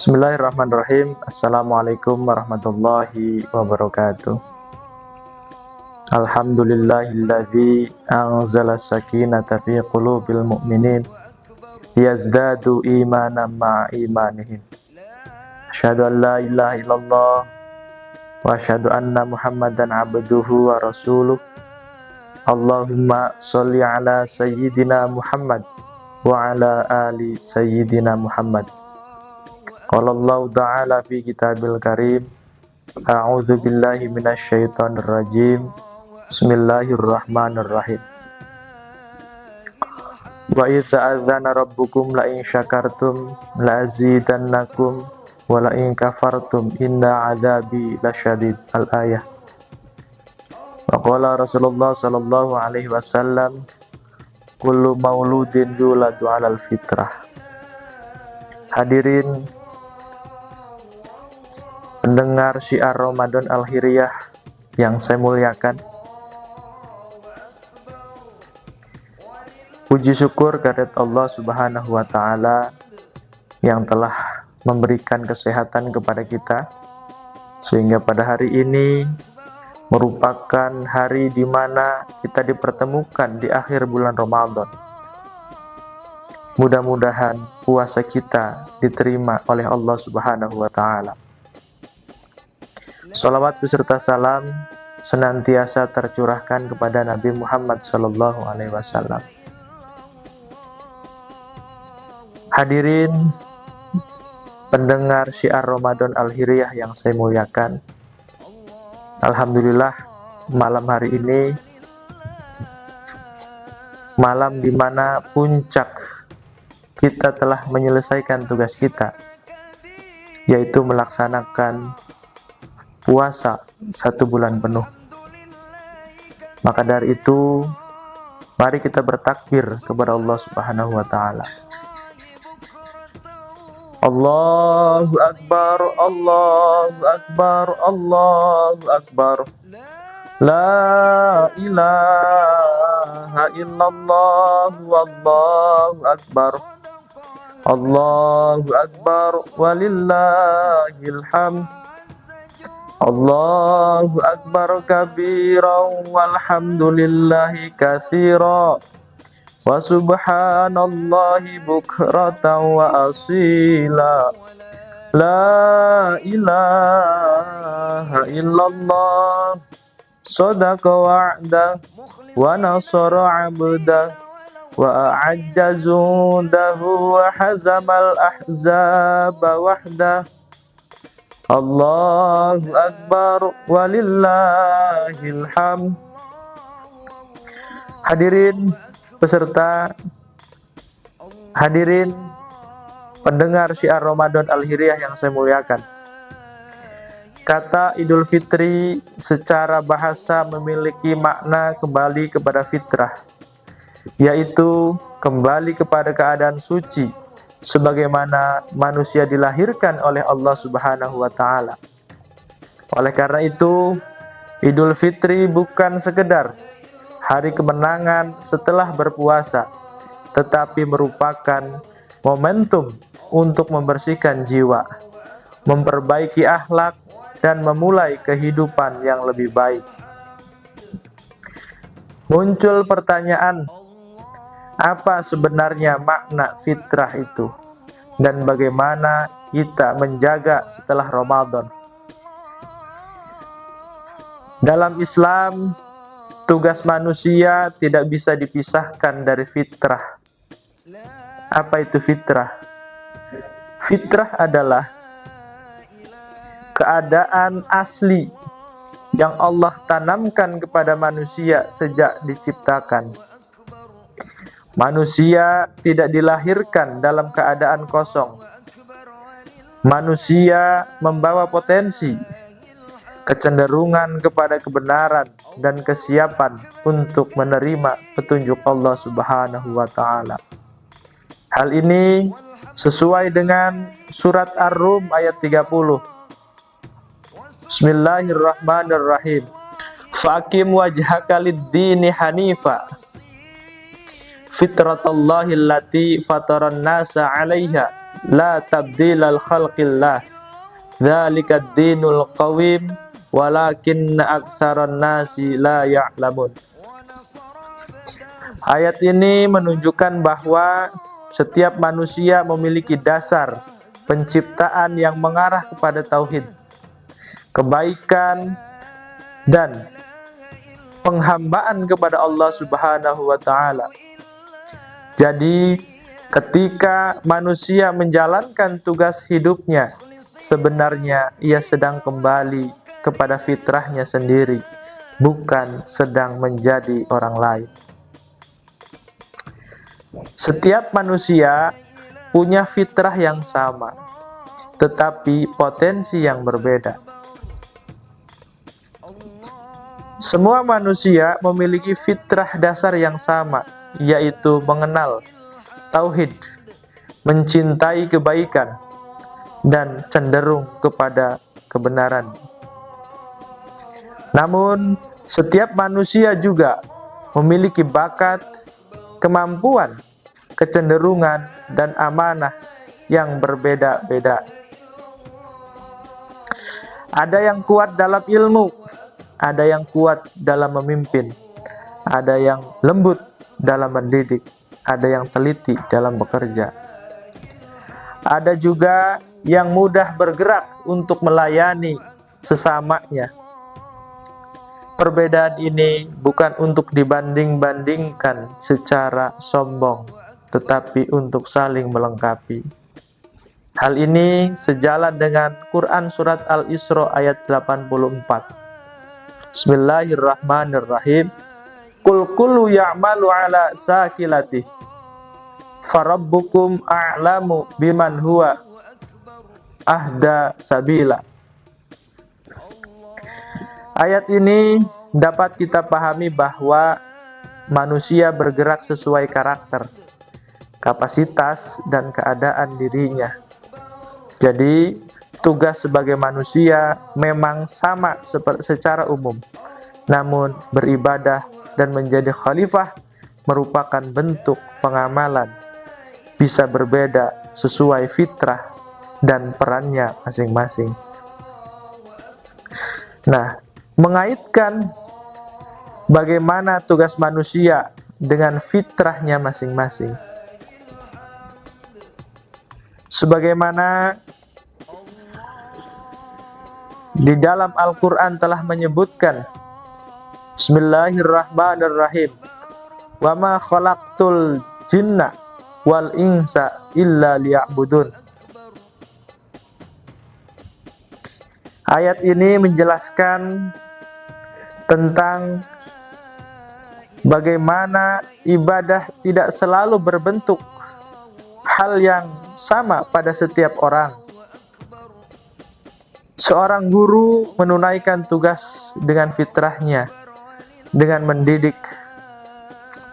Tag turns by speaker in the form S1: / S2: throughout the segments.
S1: Bismillahirrahmanirrahim. Assalamualaikum warahmatullahi wabarakatuh. Alhamdulillahilladzi anzala sakinata fi qulubil mu'minin yazdadu imanan ma'a imanihim. Asyhadu an la ilaha illallah wa asyhadu anna Muhammadan abduhu wa rasuluh. Allahumma sholli ala sayyidina Muhammad wa ala ali sayyidina Muhammad. Qala Allah ta'ala fi kitabil karim, a'udzu billahi minasyaitonir rajim. Bismillahirrahmanirrahim. Wa idza adzana rabbukum la in syakartum la azidannakum wa la in kafartum inna adzabi lasyadid. Al-ayah. Wa qala Rasulullah sallallahu alaihi wasallam, kullu mauludin yuladu 'alal fitrah. Hadirin pendengar syiar Ramadan Al-Hiriyah yang saya muliakan, puji syukur kehadirat Allah Subhanahu wa Ta'ala yang telah memberikan kesehatan kepada kita, sehingga pada hari ini merupakan hari di mana kita dipertemukan di akhir bulan Ramadan. Mudah-mudahan puasa kita diterima oleh Allah Subhanahu wa Ta'ala. Shalawat beserta salam senantiasa tercurahkan kepada Nabi Muhammad sallallahu alaihi wasallam. Hadirin pendengar syiar Ramadan Al-Hiriyah yang saya muliakan, alhamdulillah malam hari ini malam di mana puncak kita telah menyelesaikan tugas kita, yaitu melaksanakan puasa 1 bulan penuh. Maka dari itu, mari kita bertakbir kepada Allah Subhanahu wa Ta'ala. Allahu Akbar, Allahu Akbar, Allahu Akbar. La ilaha illallah, wallahu Akbar. Allahu Akbar, walillahil hamd. Allahu Akbar kabiran walhamdulillahi katsiran wa subhanallahi bukratan wa asila. La ilaha illallah, sadaqa wa'da wa nasara 'abda wa a'ajja jundahu wa hazamal ahzaba wahda. Allahu Akbar walillahil hamd. Hadirin pendengar syiar Ramadan Al-Hiriyah yang saya muliakan, kata Idul Fitri secara bahasa memiliki makna kembali kepada fitrah, yaitu kembali kepada keadaan suci sebagaimana manusia dilahirkan oleh Allah Subhanahu wa Ta'ala. Oleh karena itu, Idul Fitri bukan sekedar hari kemenangan setelah berpuasa, tetapi merupakan momentum untuk membersihkan jiwa, memperbaiki akhlak, dan memulai kehidupan yang lebih baik. Muncul pertanyaan, apa sebenarnya makna fitrah itu, dan bagaimana kita menjaga setelah Ramadan? Dalam Islam, tugas manusia tidak bisa dipisahkan dari fitrah. Apa itu fitrah? Fitrah adalah keadaan asli yang Allah tanamkan kepada manusia sejak diciptakan. Manusia tidak dilahirkan dalam keadaan kosong. Manusia membawa potensi, kecenderungan kepada kebenaran, dan kesiapan untuk menerima petunjuk Allah Subhanahu wa Ta'ala. Hal ini sesuai dengan surat Ar-Rum ayat 30. Bismillahirrahmanirrahim. Faqim wajhaka lid-dini hanifa fitratallahi allati fataran nasa 'alaiha la tabdila li khalqillah, dzalika ad-dinul qawim, walakinna aktsaran nasi la ya'lamun. Ayat ini menunjukkan bahwa setiap manusia memiliki dasar penciptaan yang mengarah kepada tauhid, kebaikan, dan penghambaan kepada Allah Subhanahu wa Ta'ala. Jadi, ketika manusia menjalankan tugas hidupnya, sebenarnya ia sedang kembali kepada fitrahnya sendiri, bukan sedang menjadi orang lain. Setiap manusia punya fitrah yang sama, tetapi potensi yang berbeda. Semua manusia memiliki fitrah dasar yang sama, yaitu mengenal tauhid, mencintai kebaikan, dan cenderung kepada kebenaran. Namun, setiap manusia juga memiliki bakat, kemampuan, kecenderungan, dan amanah yang berbeda-beda. Ada yang kuat dalam ilmu, ada yang kuat dalam memimpin, ada yang lembut dalam mendidik, ada yang teliti dalam bekerja. Ada juga yang mudah bergerak untuk melayani sesamanya. Perbedaan ini bukan untuk dibanding-bandingkan secara sombong, tetapi untuk saling melengkapi. Hal ini sejalan dengan Quran Surat Al-Isra ayat 84. Bismillahirrahmanirrahim. Qul kullu ya'malu ala sakilatih, farabbukum a'lamu biman huwa ahda sabila. Ayat ini dapat kita pahami bahwa manusia bergerak sesuai karakter, kapasitas, dan keadaan dirinya. Jadi, tugas sebagai manusia memang sama secara umum, namun beribadah dan menjadi khalifah merupakan bentuk pengamalan, bisa berbeda sesuai fitrah dan perannya masing-masing. Nah, mengaitkan bagaimana tugas manusia dengan fitrahnya masing-masing. Sebagaimana di dalam Al-Quran telah menyebutkan, Bismillahirrahmanirrahim, wa ma khalaqtul jinna wal insa illa liya'budun. Ayat ini menjelaskan tentang bagaimana ibadah tidak selalu berbentuk hal yang sama pada setiap orang. Seorang guru menunaikan tugas dengan fitrahnya, dengan mendidik.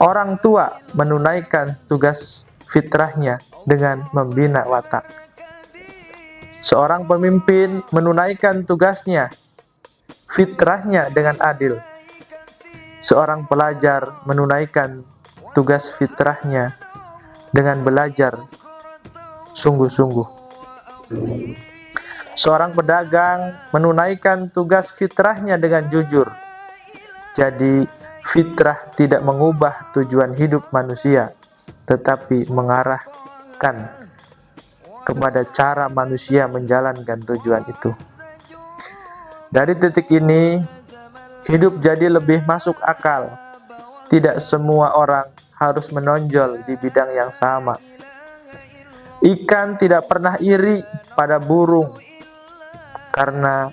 S1: Orang tua menunaikan tugas fitrahnya dengan membina watak. Seorang pemimpin menunaikan tugasnya, fitrahnya dengan adil. Seorang pelajar menunaikan tugas fitrahnya dengan belajar sungguh-sungguh. Seorang pedagang menunaikan tugas fitrahnya dengan jujur. Jadi, fitrah tidak mengubah tujuan hidup manusia, tetapi mengarahkan kepada cara manusia menjalankan tujuan itu. Dari titik ini, hidup jadi lebih masuk akal. Tidak semua orang harus menonjol di bidang yang sama. Ikan tidak pernah iri pada burung karena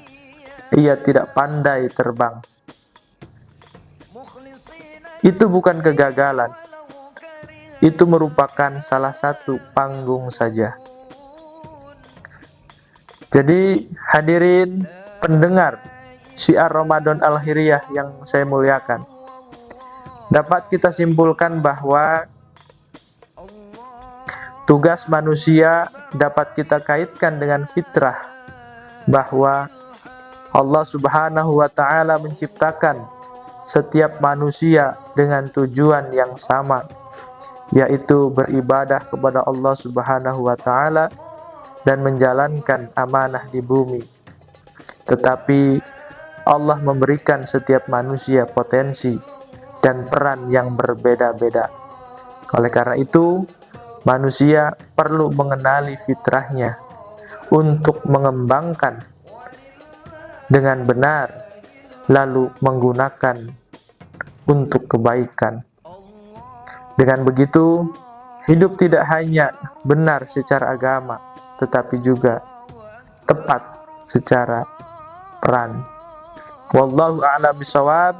S1: ia tidak pandai terbang. Itu bukan kegagalan. Itu merupakan salah satu panggung saja. Jadi hadirin pendengar syiar Ramadan Al-Khiriyah yang saya muliakan, dapat kita simpulkan bahwa tugas manusia dapat kita kaitkan dengan fitrah, bahwa Allah Subhanahu wa Ta'ala menciptakan setiap manusia dengan tujuan yang sama, yaitu beribadah kepada Allah Subhanahu wa Ta'ala dan menjalankan amanah di bumi. Tetapi Allah memberikan setiap manusia potensi dan peran yang berbeda-beda. Oleh karena itu, manusia perlu mengenali fitrahnya untuk mengembangkan dengan benar, lalu menggunakan untuk kebaikan. Dengan begitu, hidup tidak hanya benar secara agama, tetapi juga tepat secara peran. Wallahu a'lam bishawab.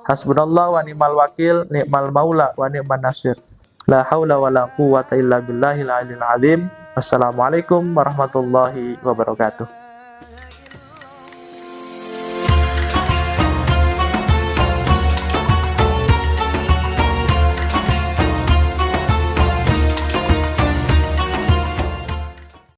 S1: Hasbunallah wa ni'mal wakil, ni'mal maula wa ni'man nasir. La haula wa la quwwata illa billahil aliyil azim. Wassalamualaikum warahmatullahi wabarakatuh.